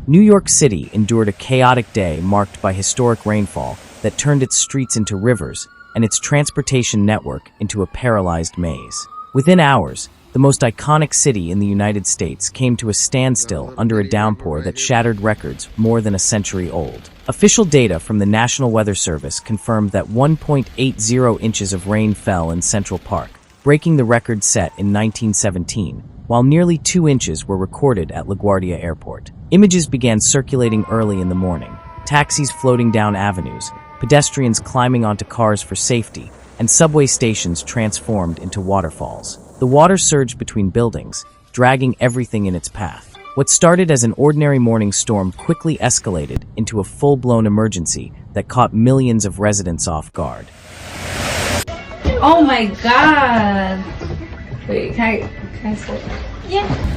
New York City endured a chaotic day marked by historic rainfall that turned its streets into rivers and its transportation network into a paralyzed maze. Within hours, the most iconic city in the United States came to a standstill under a downpour that shattered records more than a century old. Official data from the National Weather Service confirmed that 1.80 inches of rain fell in Central Park, breaking the record set in 1917, while nearly 2 inches were recorded at LaGuardia Airport. Images began circulating early in the morning, taxis floating down avenues, pedestrians climbing onto cars for safety, and subway stations transformed into waterfalls. The water surged between buildings, dragging everything in its path. What started as an ordinary morning storm quickly escalated into a full-blown emergency that caught millions of residents off guard. Oh my god! Wait, can I slow down? Yeah.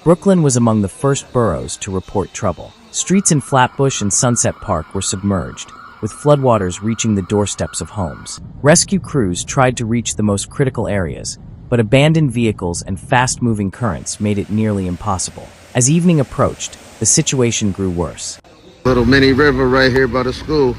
Brooklyn was among the first boroughs to report trouble. Streets in Flatbush and Sunset Park were submerged, with floodwaters reaching the doorsteps of homes. Rescue crews tried to reach the most critical areas, but abandoned vehicles and fast-moving currents made it nearly impossible. As evening approached, the situation grew worse. Little mini river right here by the school.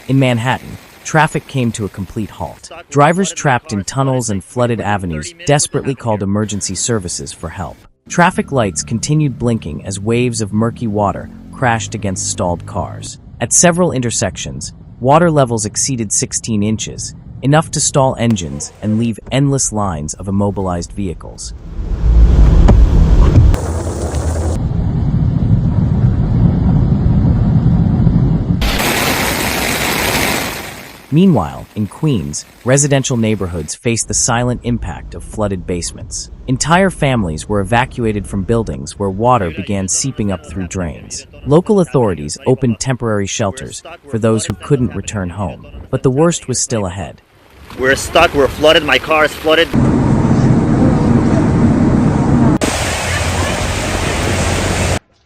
In Manhattan, traffic came to a complete halt. Drivers trapped in tunnels and flooded avenues desperately called emergency services for help. Traffic lights continued blinking as waves of murky water crashed against stalled cars. At several intersections, water levels exceeded 16 inches, enough to stall engines and leave endless lines of immobilized vehicles. Meanwhile, in Queens, residential neighborhoods faced the silent impact of flooded basements. Entire families were evacuated from buildings where water began seeping up through drains. Local authorities opened temporary shelters for those who couldn't return home, but the worst was still ahead. We're stuck, we're flooded, my car is flooded.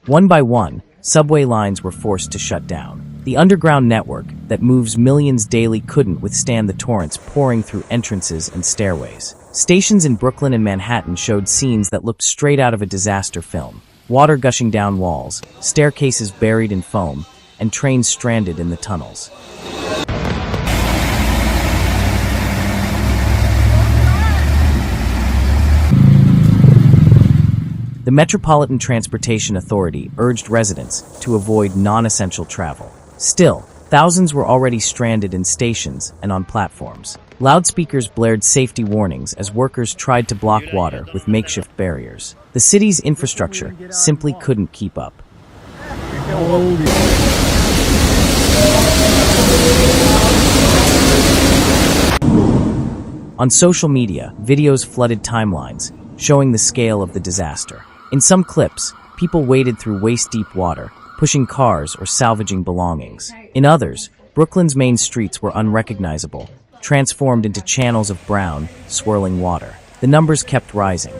One by one, subway lines were forced to shut down. The underground network that moves millions daily couldn't withstand the torrents pouring through entrances and stairways. Stations in Brooklyn and Manhattan showed scenes that looked straight out of a disaster film. Water gushing down walls, staircases buried in foam, and trains stranded in the tunnels. The Metropolitan Transportation Authority urged residents to avoid non-essential travel. Still, thousands were already stranded in stations and on platforms. Loudspeakers blared safety warnings as workers tried to block water with makeshift barriers. The city's infrastructure simply couldn't keep up. On social media, videos flooded timelines, showing the scale of the disaster. In some clips, people waded through waist-deep water, pushing cars or salvaging belongings. In others, Brooklyn's main streets were unrecognizable, transformed into channels of brown, swirling water. The numbers kept rising.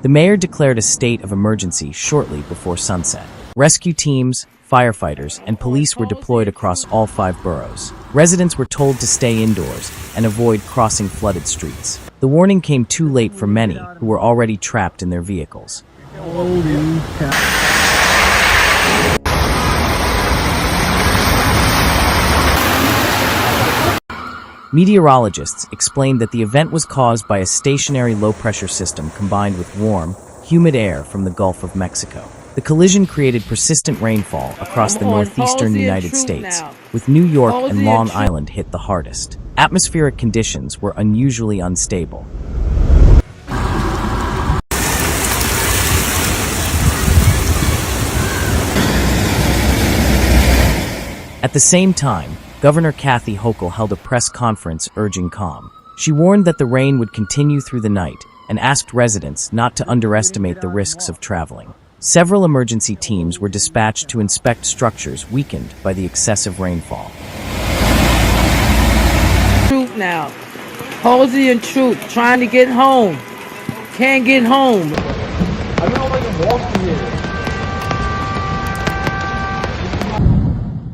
The mayor declared a state of emergency shortly before sunset. Rescue teams, firefighters, and police were deployed across all 5 boroughs. Residents were told to stay indoors and avoid crossing flooded streets. The warning came too late for many who were already trapped in their vehicles. Meteorologists explained that the event was caused by a stationary low-pressure system combined with warm, humid air from the Gulf of Mexico. The collision created persistent rainfall across the northeastern United States, with New York and Long Island hit the hardest. Atmospheric conditions were unusually unstable. At the same time, Governor Kathy Hochul held a press conference urging calm. She warned that the rain would continue through the night and asked residents not to underestimate the risks of traveling. Several emergency teams were dispatched to inspect structures weakened by the excessive rainfall. Troop now. Halsey and Troop trying to get home. Can't get home. I don't know if I can walk through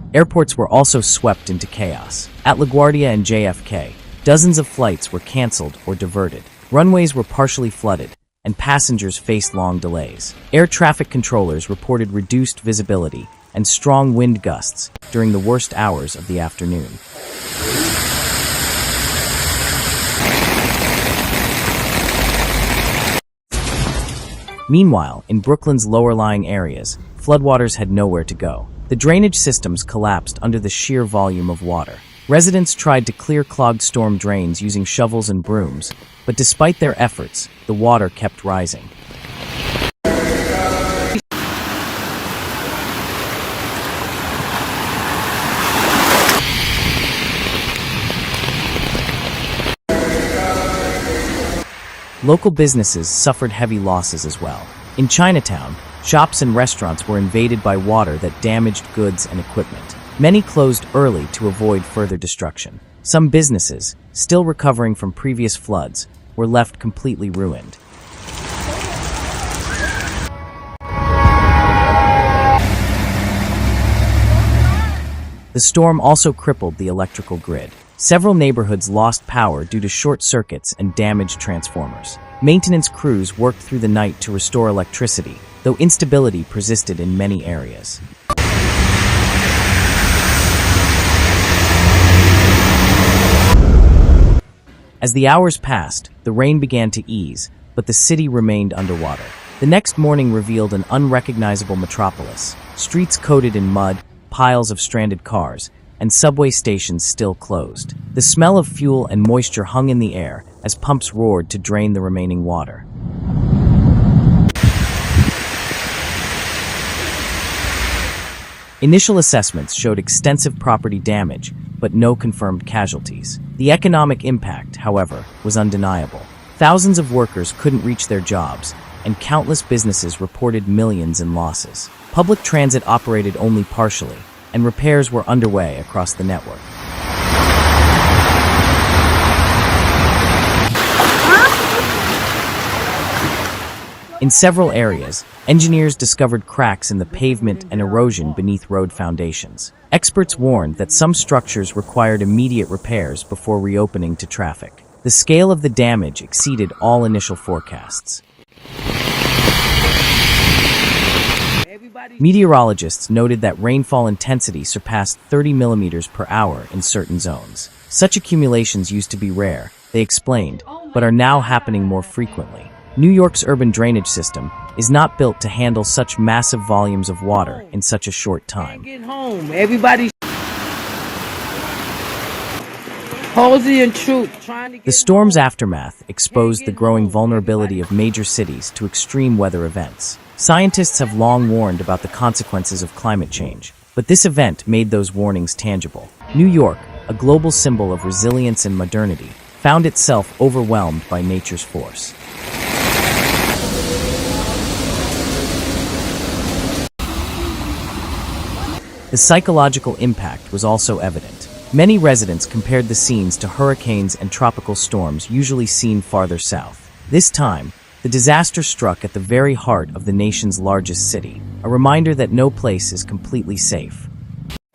here. Airports were also swept into chaos. At LaGuardia and JFK, dozens of flights were canceled or diverted. Runways were partially flooded, and passengers faced long delays. Air traffic controllers reported reduced visibility and strong wind gusts during the worst hours of the afternoon. Meanwhile, in Brooklyn's lower-lying areas, floodwaters had nowhere to go. The drainage systems collapsed under the sheer volume of water. Residents tried to clear clogged storm drains using shovels and brooms, but despite their efforts, the water kept rising. Local businesses suffered heavy losses as well. In Chinatown, shops and restaurants were invaded by water that damaged goods and equipment. Many closed early to avoid further destruction. Some businesses, still recovering from previous floods, were left completely ruined. The storm also crippled the electrical grid. Several neighborhoods lost power due to short circuits and damaged transformers. Maintenance crews worked through the night to restore electricity, though instability persisted in many areas. As the hours passed, the rain began to ease, but the city remained underwater. The next morning revealed an unrecognizable metropolis, streets coated in mud, piles of stranded cars, and subway stations still closed. The smell of fuel and moisture hung in the air as pumps roared to drain the remaining water. Initial assessments showed extensive property damage, but no confirmed casualties. The economic impact, however, was undeniable. Thousands of workers couldn't reach their jobs, and countless businesses reported millions in losses. Public transit operated only partially, and repairs were underway across the network. In several areas, engineers discovered cracks in the pavement and erosion beneath road foundations. Experts warned that some structures required immediate repairs before reopening to traffic. The scale of the damage exceeded all initial forecasts. Meteorologists noted that rainfall intensity surpassed 30 millimeters per hour in certain zones. Such accumulations used to be rare, they explained, but are now happening more frequently. New York's urban drainage system is not built to handle such massive volumes of water in such a short time. Get home. Everybody. Halsey and Troop trying to get The storm's aftermath exposed the growing vulnerability of major cities to extreme weather events. Scientists have long warned about the consequences of climate change, but this event made those warnings tangible. New York, a global symbol of resilience and modernity, found itself overwhelmed by nature's force. The psychological impact was also evident. Many residents compared the scenes to hurricanes and tropical storms usually seen farther south. This time, the disaster struck at the very heart of the nation's largest city, a reminder that no place is completely safe.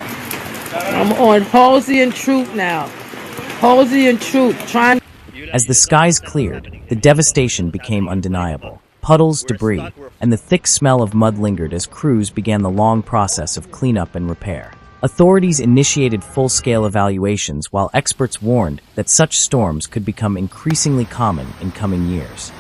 I'm on Halsey and Troop now. Halsey and Troop trying. As the skies cleared, the devastation became undeniable. Puddles, debris, and the thick smell of mud lingered as crews began the long process of cleanup and repair. Authorities initiated full-scale evaluations while experts warned that such storms could become increasingly common in coming years.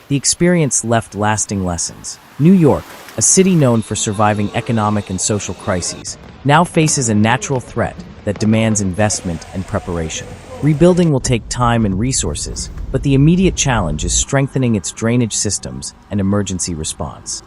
The experience left lasting lessons. New York, a city known for surviving economic and social crises, now faces a natural threat that demands investment and preparation. Rebuilding will take time and resources, but the immediate challenge is strengthening its drainage systems and emergency response.